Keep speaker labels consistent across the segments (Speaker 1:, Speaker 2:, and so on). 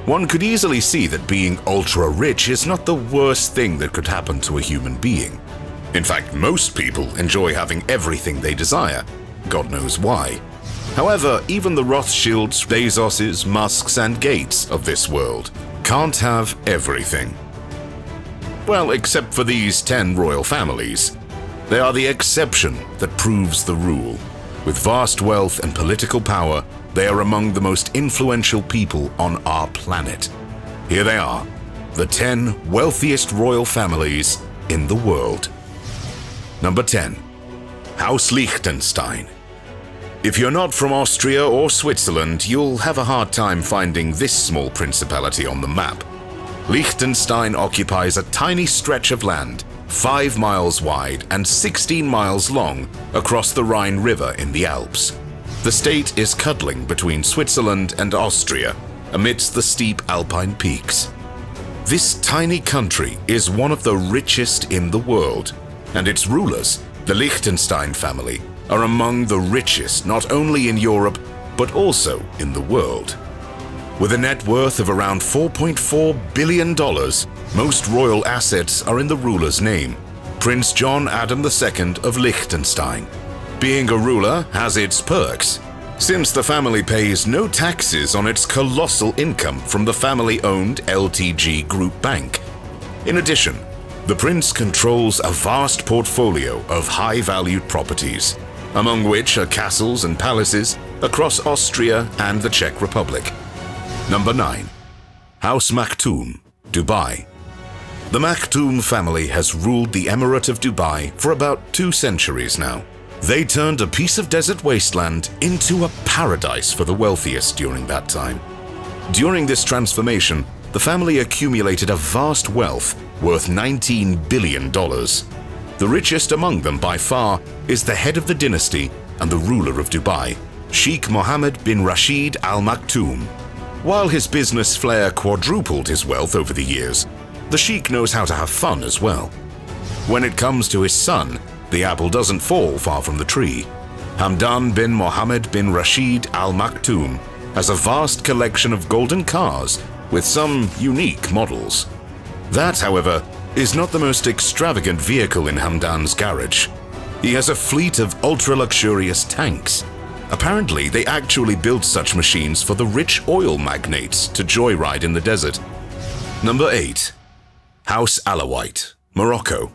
Speaker 1: One could easily see that being ultra-rich is not the worst thing that could happen to a human being. In fact, most people enjoy having everything they desire. God knows why. However, even the Rothschilds, Bezoses, Musks, and Gates of this world can't have everything. Well, except for these 10 royal families. They are the exception that proves the rule. With vast wealth and political power, they are among the most influential people on our planet. Here they are, the 10 wealthiest royal families in the world. Number 10. House Liechtenstein. If you're not from Austria or Switzerland, you'll have a hard time finding this small principality on the map. Liechtenstein occupies a tiny stretch of land, 5 miles wide and 16 miles long, across the Rhine River in the Alps. The state is cuddling between Switzerland and Austria, amidst the steep alpine peaks. This tiny country is one of the richest in the world, and its rulers, the Liechtenstein family, are among the richest not only in Europe, but also in the world. With a net worth of around $4.4 billion, most royal assets are in the ruler's name, Prince John Adam II of Liechtenstein. Being a ruler has its perks, since the family pays no taxes on its colossal income from the family-owned LTG Group Bank. In addition, the prince controls a vast portfolio of high-valued properties, among which are castles and palaces across Austria and the Czech Republic. Number 9. House Maktoum, Dubai. The Maktoum family has ruled the Emirate of Dubai for about 2 centuries now. They turned a piece of desert wasteland into a paradise for the wealthiest during that time. During this transformation, the family accumulated a vast wealth worth $19 billion. The richest among them by far is the head of the dynasty and the ruler of Dubai, Sheikh Mohammed bin Rashid Al Maktoum. While his business flair quadrupled his wealth over the years, the Sheikh knows how to have fun as well. When it comes to his son, the apple doesn't fall far from the tree. Hamdan bin Mohammed bin Rashid Al Maktoum has a vast collection of golden cars with some unique models. That, however, is not the most extravagant vehicle in Hamdan's garage. He has a fleet of ultra-luxurious tanks. Apparently, they actually built such machines for the rich oil magnates to joyride in the desert. Number 8. House Alawite, Morocco.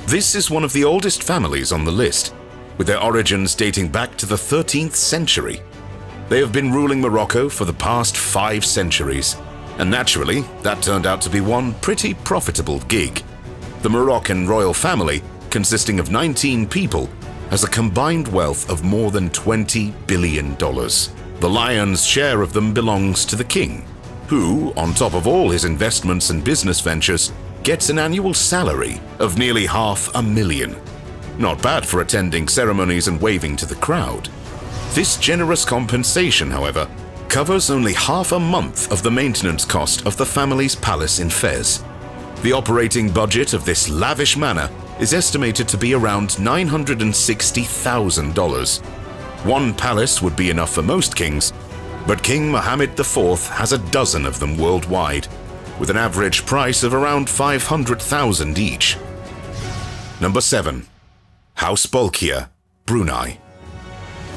Speaker 1: This is one of the oldest families on the list, with their origins dating back to the 13th century. They have been ruling Morocco for the past 5 centuries, and naturally, that turned out to be one pretty profitable gig. The Moroccan royal family, consisting of 19 people, has a combined wealth of more than $20 billion. The lion's share of them belongs to the king, who, on top of all his investments and business ventures, gets an annual salary of nearly $500,000. Not bad for attending ceremonies and waving to the crowd. This generous compensation, however, covers only half a month of the maintenance cost of the family's palace in Fez. The operating budget of this lavish manor is estimated to be around $960,000. One palace would be enough for most kings, but King Mohammed IV has a dozen of them worldwide, with an average price of around $500,000 each. Number 7. House Bolkiah, Brunei.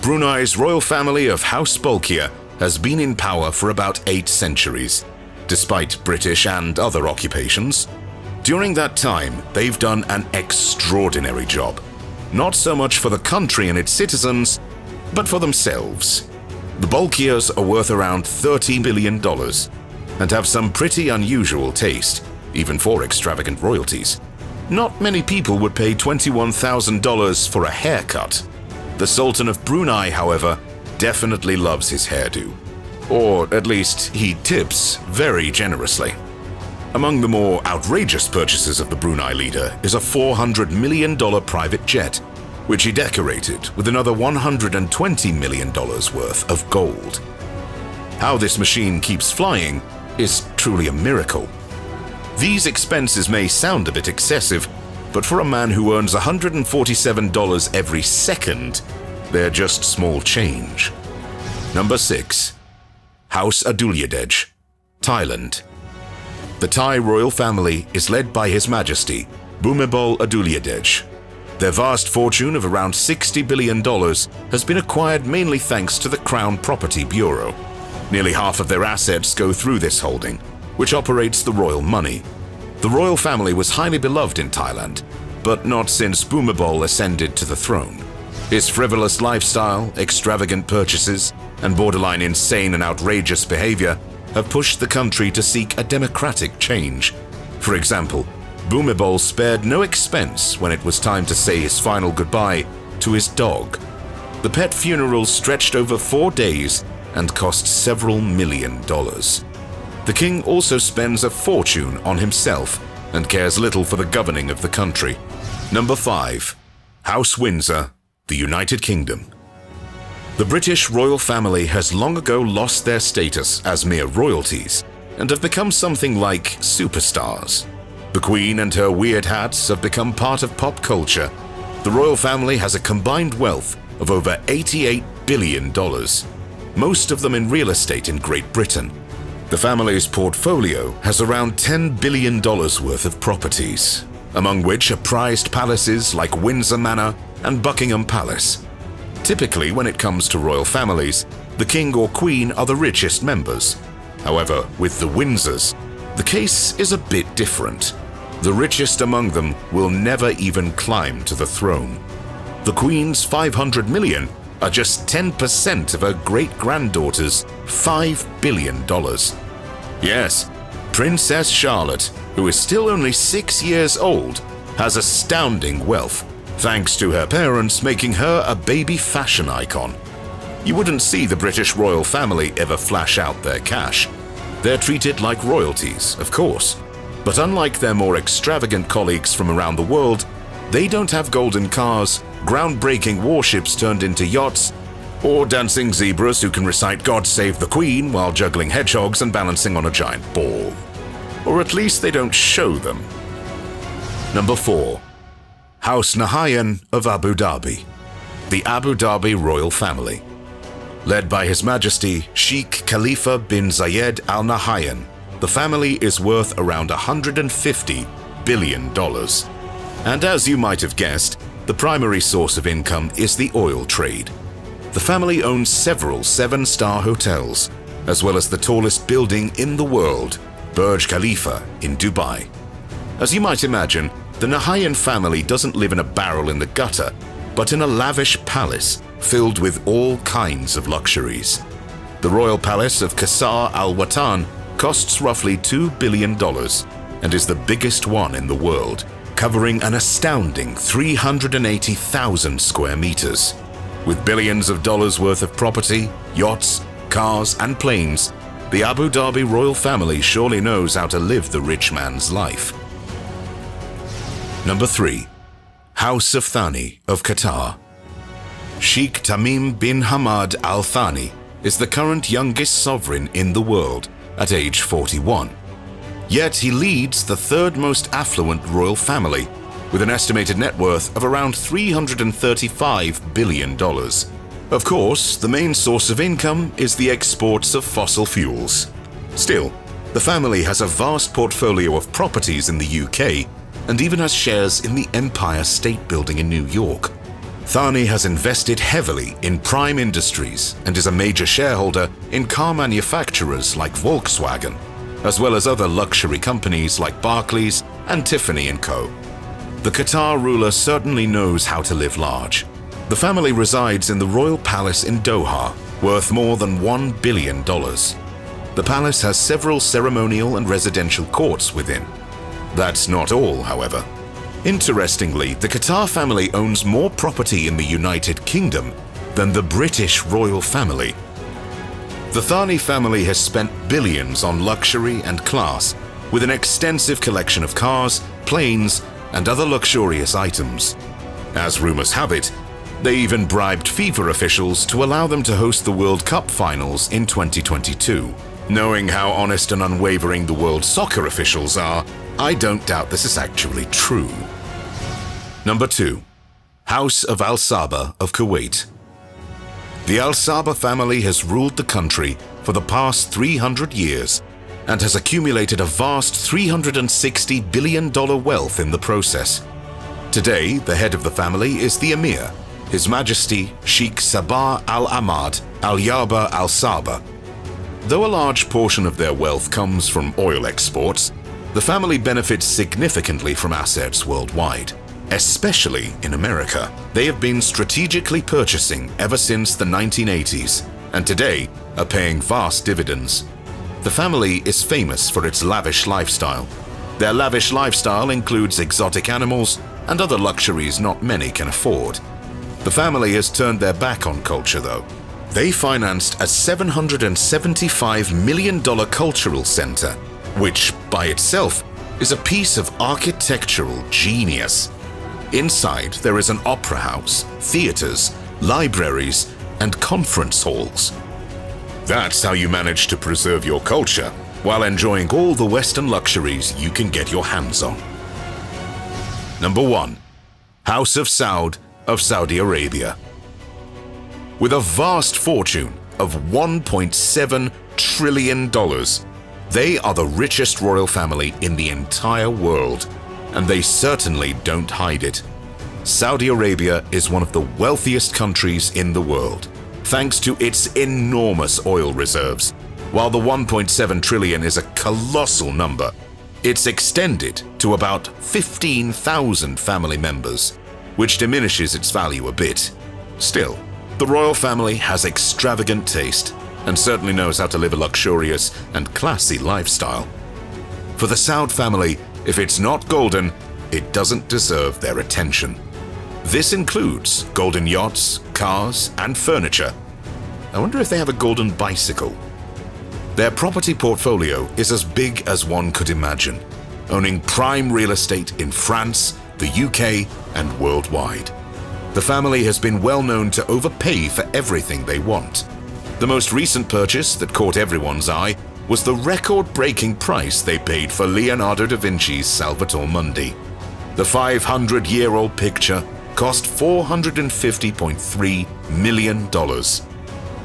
Speaker 1: Brunei's royal family of House Bolkiah has been in power for about 8 centuries, despite British and other occupations. During that time, they've done an extraordinary job. Not so much for the country and its citizens, but for themselves. The Bolkiahs are worth around $30 million and have some pretty unusual taste, even for extravagant royalties. Not many people would pay $21,000 for a haircut. The Sultan of Brunei, however, definitely loves his hairdo. Or at least he tips very generously. Among the more outrageous purchases of the Brunei leader is a $400 million private jet, which he decorated with another $120 million worth of gold. How this machine keeps flying is truly a miracle. These expenses may sound a bit excessive, but for a man who earns $147 every second, they're just small change. Number 6. House Adulyadej, Thailand. The Thai royal family is led by His Majesty Bhumibol Adulyadej. Their vast fortune of around $60 billion has been acquired mainly thanks to the Crown Property Bureau. Nearly half of their assets go through this holding, which operates the royal money. The royal family was highly beloved in Thailand, but not since Bhumibol ascended to the throne. His frivolous lifestyle, extravagant purchases, and borderline insane and outrageous behavior have pushed the country to seek a democratic change. For example, Bhumibol spared no expense when it was time to say his final goodbye to his dog. The pet funeral stretched over 4 days and cost several $1 million. The king also spends a fortune on himself and cares little for the governing of the country. Number 5. House Windsor, the United Kingdom. The British royal family has long ago lost their status as mere royalties and have become something like superstars. The Queen and her weird hats have become part of pop culture. The royal family has a combined wealth of over $88 billion, most of them in real estate in Great Britain. The family's portfolio has around $10 billion worth of properties, among which are prized palaces like Windsor Manor and Buckingham Palace. Typically, when it comes to royal families, the king or queen are the richest members. However, with the Windsors, the case is a bit different. The richest among them will never even climb to the throne. The queen's $500 million are just 10% of her great-granddaughter's $5 billion. Yes, Princess Charlotte, who is still only 6 years old, has astounding wealth, thanks to her parents making her a baby fashion icon. You wouldn't see the British royal family ever flash out their cash. They're treated like royalties, of course. But unlike their more extravagant colleagues from around the world, they don't have golden cars, groundbreaking warships turned into yachts, or dancing zebras who can recite God Save the Queen while juggling hedgehogs and balancing on a giant ball. Or at least they don't show them. Number 4. House Nahyan of Abu Dhabi. The Abu Dhabi royal family. Led by His Majesty Sheikh Khalifa bin Zayed Al Nahyan, the family is worth around $150 billion. And as you might have guessed, the primary source of income is the oil trade. The family owns several 7-star hotels, as well as the tallest building in the world, Burj Khalifa in Dubai. As you might imagine, the Nahyan family doesn't live in a barrel in the gutter, but in a lavish palace filled with all kinds of luxuries. The royal palace of Qasr Al Watan costs roughly $2 billion and is the biggest one in the world, covering an astounding 380,000 square meters. With billions of dollars worth of property, yachts, cars, and planes, the Abu Dhabi royal family surely knows how to live the rich man's life. Number 3. House of Thani of Qatar. Sheikh Tamim bin Hamad Al Thani is the current youngest sovereign in the world at age 41. Yet he leads the third most affluent royal family, with an estimated net worth of around $335 billion. Of course, the main source of income is the exports of fossil fuels. Still, the family has a vast portfolio of properties in the UK and even has shares in the Empire State Building in New York. Thani has invested heavily in prime industries and is a major shareholder in car manufacturers like Volkswagen, as well as other luxury companies like Barclays and Tiffany & Co. The Qatar ruler certainly knows how to live large. The family resides in the Royal Palace in Doha, worth more than $1 billion. The palace has several ceremonial and residential courts within. That's not all, however. Interestingly, the Qatar family owns more property in the United Kingdom than the British royal family. The Thani family has spent billions on luxury and class, with an extensive collection of cars, planes, and other luxurious items. As rumors have it, they even bribed FIFA officials to allow them to host the World Cup finals in 2022. Knowing how honest and unwavering the world soccer officials are, I don't doubt this is actually true. Number 2. House of Al Sabah of Kuwait. The Al Sabah family has ruled the country for the past 300 years and has accumulated a vast $360 billion wealth in the process. Today, the head of the family is the Emir, His Majesty Sheikh Sabah Al-Ahmad Al-Yaba Al-Sabah. Though a large portion of their wealth comes from oil exports, the family benefits significantly from assets worldwide. Especially in America, they have been strategically purchasing ever since the 1980s, and today are paying vast dividends. The family is famous for its lavish lifestyle. Their lavish lifestyle includes exotic animals and other luxuries not many can afford. The family has turned their back on culture though. They financed a $775 million cultural center, which by itself is a piece of architectural genius. Inside there is an opera house, theaters, libraries, and conference halls. That's how you manage to preserve your culture while enjoying all the Western luxuries you can get your hands on. Number 1. House of Saud of Saudi Arabia. With a vast fortune of $1.7 trillion, they are the richest royal family in the entire world, and they certainly don't hide it. Saudi Arabia is one of the wealthiest countries in the world, thanks to its enormous oil reserves. While the 1.7 trillion is a colossal number, it's extended to about 15,000 family members, which diminishes its value a bit. Still, the royal family has extravagant taste and certainly knows how to live a luxurious and classy lifestyle. For the Saud family, if it's not golden, it doesn't deserve their attention. This includes golden yachts, cars, and furniture. I wonder if they have a golden bicycle. Their property portfolio is as big as one could imagine, owning prime real estate in France, the UK, and worldwide. The family has been well known to overpay for everything they want. The most recent purchase that caught everyone's eye was the record-breaking price they paid for Leonardo da Vinci's Salvator Mundi. The 500-year-old picture cost $450.3 million.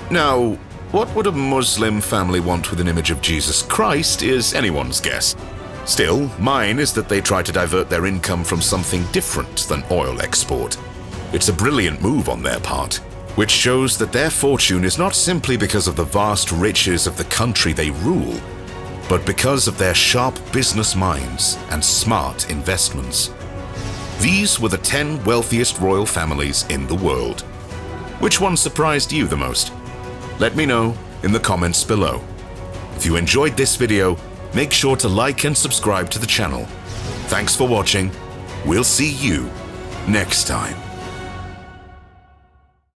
Speaker 1: Now, what would a Muslim family want with an image of Jesus Christ is anyone's guess. Still, mine is that they try to divert their income from something different than oil export. It's a brilliant move on their part, which shows that their fortune is not simply because of the vast riches of the country they rule, but because of their sharp business minds and smart investments. These were the 10 wealthiest royal families in the world. Which one surprised you the most? Let me know in the comments below. If you enjoyed this video, make sure to like and subscribe to the channel. Thanks for watching. We'll see you next time.